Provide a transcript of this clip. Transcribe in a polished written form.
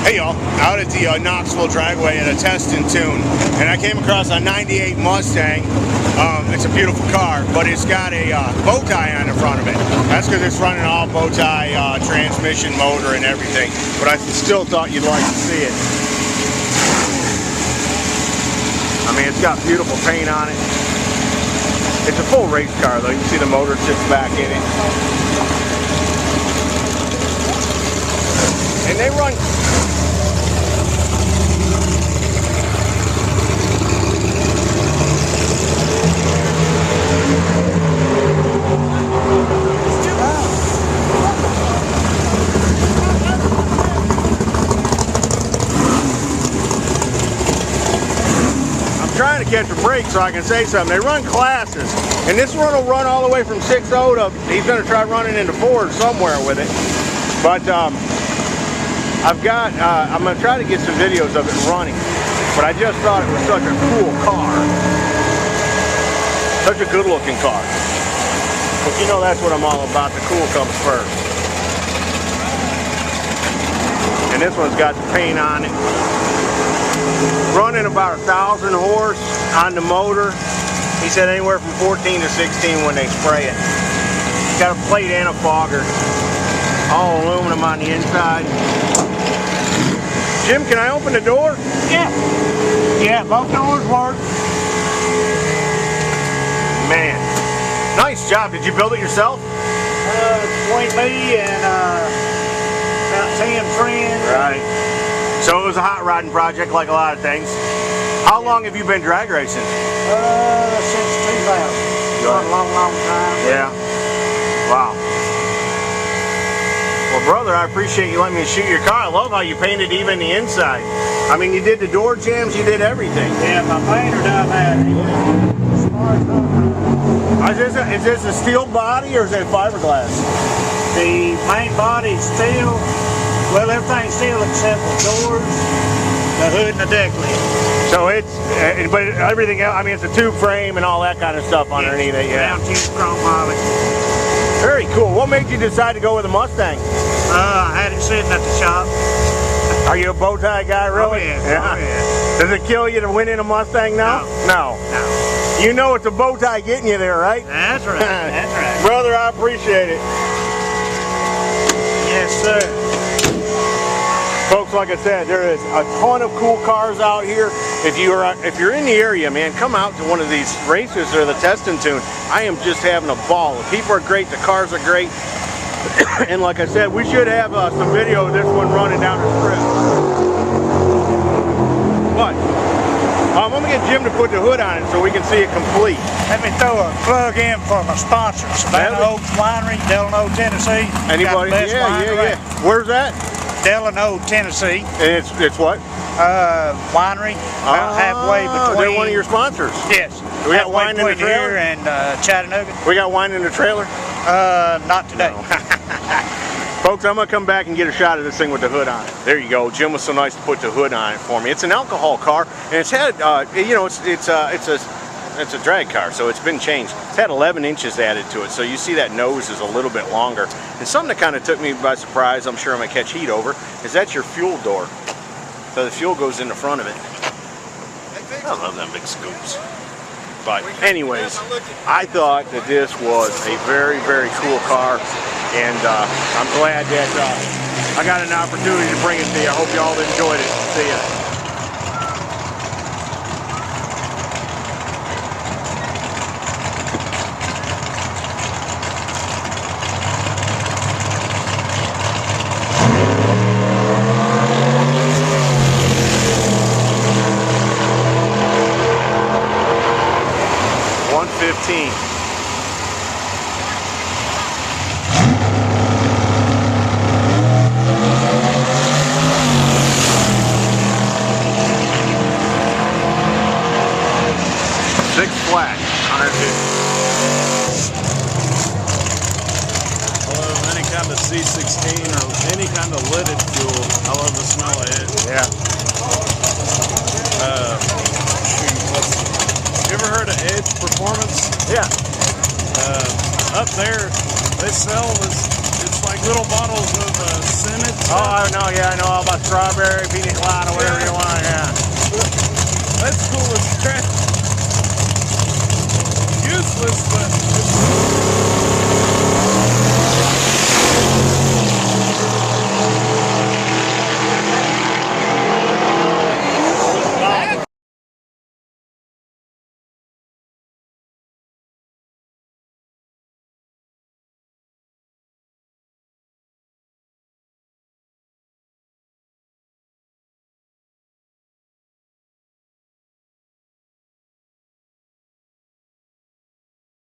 Hey y'all, out at the Knoxville dragway at a test and tune, and I came across a 98 Mustang. It's a beautiful car, but it's got a bow tie on the front of it. That's because it's running all bow tie transmission, motor, and everything. But I still thought you'd like to see it. I mean, it's got beautiful paint on it. It's a full race car though. You can see the motor sits back in it. And they run. Trying to catch a break so I can say something. They run classes, and this one will run all the way from 6.0 to, he's going to try running into 4 somewhere with it. But I'm going to try to get some videos of it running. But I just thought it was such a cool car. Such a good looking car. But you know that's what I'm all about. The cool comes first. And this one's got the paint on it. Running about 1,000 horse on the motor. He said anywhere from 14 to 16 when they spray it. It's got a plate and a fogger. All aluminum on the inside. Jim, can I open the door? Yeah. Yeah, both doors work. Man, nice job. Did you build it yourself? Between me and about 10 friends. Right. So it was a hot rodding project like a lot of things. How long have you been drag racing? Since 2000. A long time. Yeah. Wow. Well, brother, I appreciate you letting me shoot your car. I love how you painted even the inside. I mean, you did the door jambs, you did everything. Yeah, my painter done that. Is this a steel body or is it fiberglass? The main body's steel. Well, everything's steel except the doors, the hood, and the deck lid. So it's, but everything else, I mean, it's a tube frame and all that kind of stuff underneath it, yeah. Round tube chrome body. Very cool. What made you decide to go with a Mustang? I had it sitting at the shop. Are you a bow tie guy, really? Oh, yeah. Oh, yeah. Does it kill you to win in a Mustang now? No. No. You know it's a bow tie getting you there, right? That's right. That's right. Brother, I appreciate it. Yes, sir. Folks, like I said, there is a ton of cool cars out here. If you're in the area, man, come out to one of these races or the test and tune. I am just having a ball. The people are great. The cars are great. And like I said, we should have some video of this one running down the strip. But I'm going to get Jim to put the hood on it so we can see it complete. Let me throw a plug in for my sponsor, Savannah Oaks Winery, Delano, Tennessee. Anybody? Yeah. Where's that? Delano, Tennessee. And it's what? Winery. About halfway between. They're one of your sponsors. Yes. We got wine in the trailer here and Chattanooga. We got wine in the trailer. Not today. No. Folks, I'm gonna come back and get a shot of this thing with the hood on it. There you go. Jim was so nice to put the hood on it for me. It's an alcohol car, and it's had, you know, it's a drag car, so it's been changed. It's had 11 inches added to it, so you see that nose is a little bit longer. And something that kind of took me by surprise, I'm sure I'm gonna catch heat over, is that's your fuel door. So the fuel goes in the front of it. I love them big scoops. But anyways, I thought that this was a very, very cool car, and I'm glad that I got an opportunity to bring it to you. I hope you all enjoyed it. See ya. Flat, 150. I love any kind of C16 or any kind of lidded fuel. I love the smell of it. Yeah. You ever heard of Edge Performance? Yeah. Up there, they sell this. It's like little bottles of scented Oh, I stuff. know, yeah, I know all about strawberry, pina colada, whatever you want, yeah. That's cool as crap. Useless, but